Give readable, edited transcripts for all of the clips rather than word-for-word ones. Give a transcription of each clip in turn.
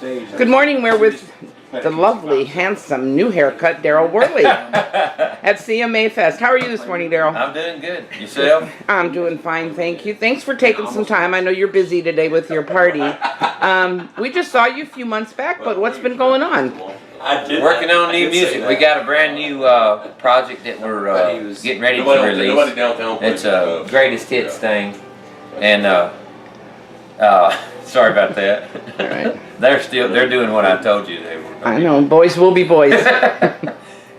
Good morning. We're with the lovely, handsome, new haircut Darryl Worley at CMA Fest. How are you this morning, Darryl? I'm doing good. Yourself? I'm doing fine, thank you. Thanks for taking some time. I know you're busy today with your party. We just saw you a few months back, but what's been going on? Working on new music. We got a brand new project that we're getting ready to release. It's a greatest hits thing, and sorry about that. All right. They're doing what I told you they were. I know, boys will be boys.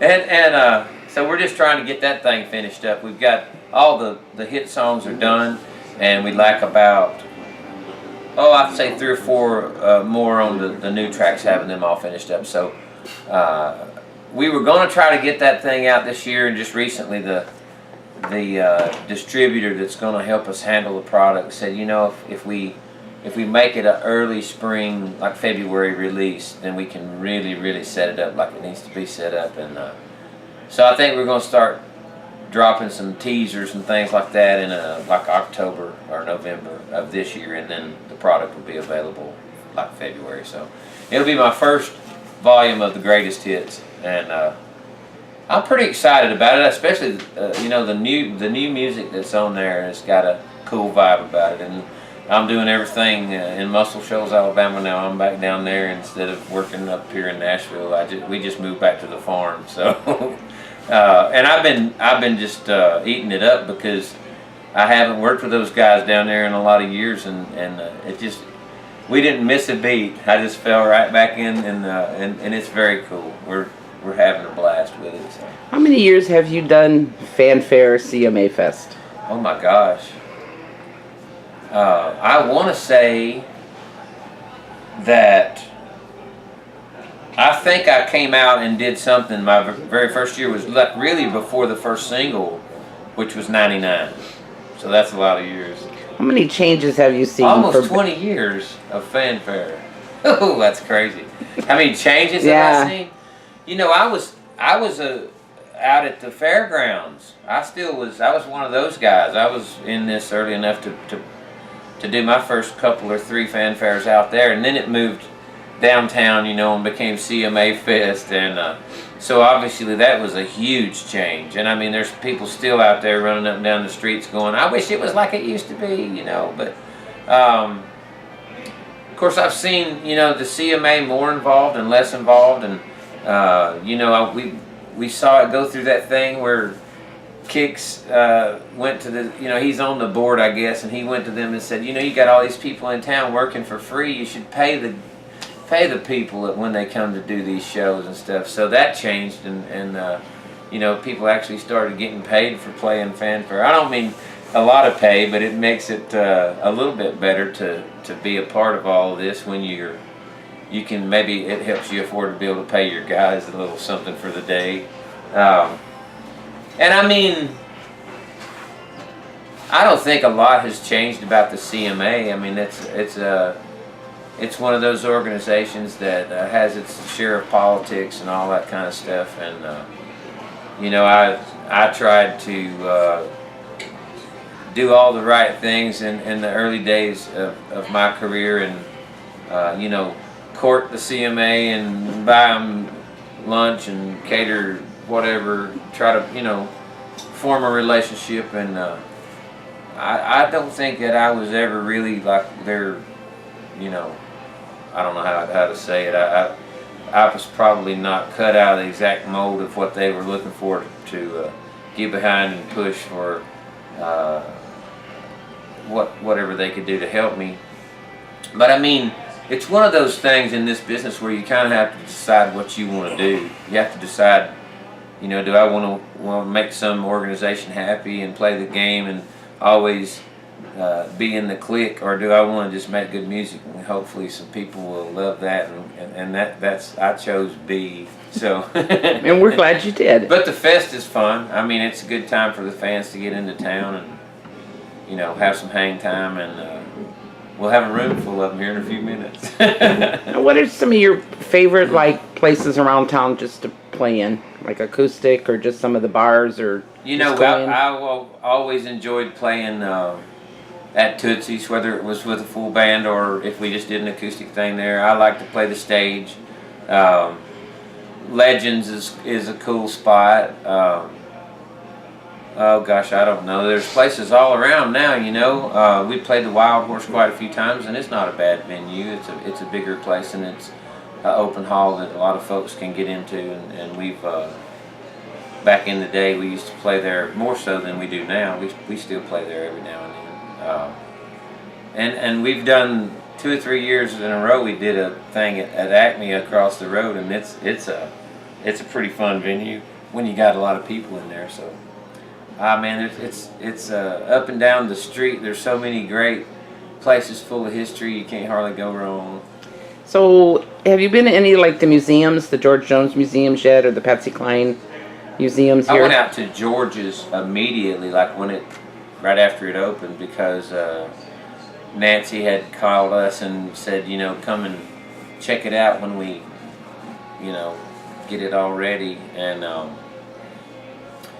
and so we're just trying to get that thing finished up. We've got all the hit songs are done, and we lack about I'd say 3 or 4 more on the new tracks, having them all finished up. So we were going to try to get that thing out this year, and just recently the distributor that's going to help us handle the product said, you know, if we make it an early spring, like February release, then we can really set it up like it needs to be set up. And so I think we're going to start dropping some teasers and things like that in like October or November of this year, and then the product will be available like February. So it'll be my first volume of the greatest hits, and I'm pretty excited about it, especially you know, the new music that's on there has got a cool vibe about it. And I'm doing everything in Muscle Shoals, Alabama now. I'm back down there instead of working up here in Nashville. We just moved back to the farm, so and I've been just eating it up, because I haven't worked with those guys down there in a lot of years, and it just, we didn't miss a beat. I just fell right back in, and it's very cool. We're having a blast with it. So. How many years have you done Fanfare CMA Fest? Oh my gosh. I want to say that I think I came out and did something. My very first year was really before the first single, which was '99. So that's a lot of years. How many changes have you seen? Almost 20 years of Fanfare. Oh, that's crazy. How many changes have I seen? You know, I was out at the fairgrounds. I was one of those guys. I was in this early enough to do my first couple or 3 fanfares out there, and then it moved downtown, you know, and became CMA Fest, and so obviously that was a huge change. And I mean, there's people still out there running up and down the streets going, I wish it was like it used to be, you know. But of course, I've seen, you know, the CMA more involved and less involved, and you know, we saw it go through that thing where Kicks went to the, you know, he's on the board, I guess, and he went to them and said, you know, you got all these people in town working for free, you should pay the people when they come to do these shows and stuff. So that changed, and you know, people actually started getting paid for playing Fanfare. I don't mean a lot of pay, but it makes it a little bit better to be a part of all of this when you can, maybe it helps you afford to be able to pay your guys a little something for the day. And I mean, I don't think a lot has changed about the CMA. I mean, it's one of those organizations that has its share of politics and all that kind of stuff. And you know, I tried to do all the right things in the early days of my career, and you know, court the CMA and buy them lunch and cater whatever, try to, you know, form a relationship. And I don't think that I was ever really like their, you know, I don't know how to say it. I was probably not cut out of the exact mold of what they were looking for to get behind and push for whatever they could do to help me. But I mean, it's one of those things in this business where you kind of have to decide what you want to do. You have to decide, you know, do I want to make some organization happy and play the game and always be in the clique, or do I want to just make good music and hopefully some people will love that? And that's I chose B. So and we're glad you did. But the fest is fun. I mean, it's a good time for the fans to get into town and, you know, have some hang time, and we'll have a room full of them here in a few minutes. What are some of your favorite, like, places around town just to play in, like acoustic, or just some of the bars, or? You know, I always enjoyed playing at Tootsie's, whether it was with a full band or if we just did an acoustic thing there. I like to play the stage. Legends is a cool spot. Oh gosh, I don't know. There's places all around now, you know. We played the Wild Horse quite a few times, and it's not a bad venue. It's a bigger place, and it's an open hall that a lot of folks can get into. And we've back in the day, we used to play there more so than we do now. We still play there every now and then. And we've done 2 or 3 years in a row. We did a thing at Acme across the road, and it's a pretty fun venue when you got a lot of people in there. So. Man, it's up and down the street. There's so many great places full of history. You can't hardly go wrong. So, have you been to any like the museums, the George Jones Museum yet, or the Patsy Cline museums here? I went out to George's immediately, like right after it opened, because Nancy had called us and said, you know, come and check it out when we, you know, get it all ready.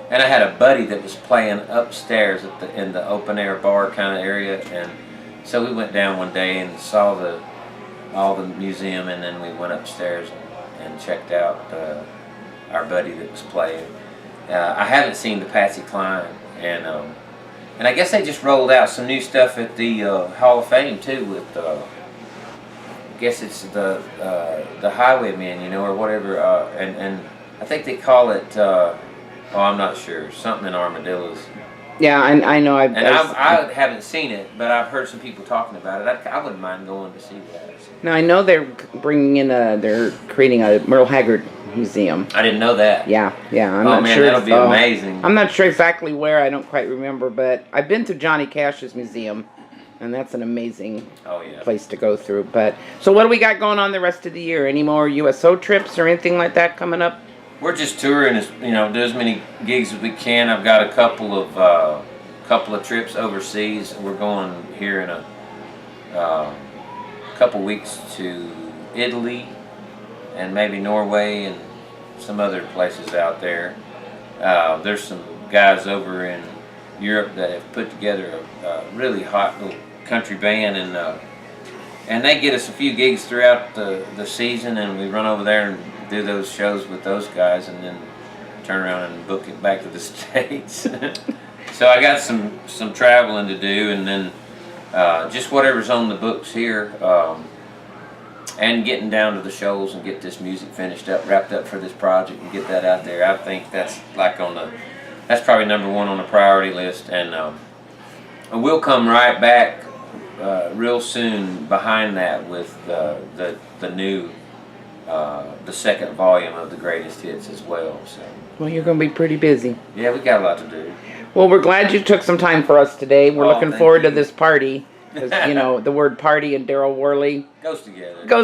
And I had a buddy that was playing upstairs in the open air bar kind of area, and so we went down one day and saw all the museum, and then we went upstairs and checked out our buddy that was playing. I haven't seen the Patsy Cline, and I guess they just rolled out some new stuff at the Hall of Fame too. With I guess it's the Highwaymen, you know, or whatever, and I think they call it. Oh, I'm not sure. Something in Armadillos. Yeah, I know. I haven't seen it, but I've heard some people talking about it. I wouldn't mind going to see that. Now I know they're they're creating a Merle Haggard museum. I didn't know that. Yeah. I'm not sure. That'll be amazing. I'm not sure exactly where. I don't quite remember, but I've been to Johnny Cash's museum, and that's an amazing place to go through. But so, what do we got going on the rest of the year? Any more USO trips or anything like that coming up? We're just touring, you know, do as many gigs as we can. I've got a couple of trips overseas. We're going here in a couple weeks to Italy and maybe Norway and some other places out there. There's some guys over in Europe that have put together a really hot little country band, and they get us a few gigs throughout the season, and we run over there and do those shows with those guys, and then turn around and book it back to the States. So I got some traveling to do, and then just whatever's on the books here, and getting down to the shows and get this music finished up, wrapped up for this project, and get that out there. I think that's that's probably number one on the priority list, and we'll come right back real soon behind that with the new. The second volume of the greatest hits as well. So. Well, you're going to be pretty busy. Yeah, we got a lot to do. Well, we're glad you took some time for us today. We're looking forward to this party. Because, you know, the word party and Darryl Worley goes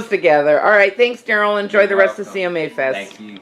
together. All right, thanks, Darryl. Enjoy the rest of CMA Fest. Thank you.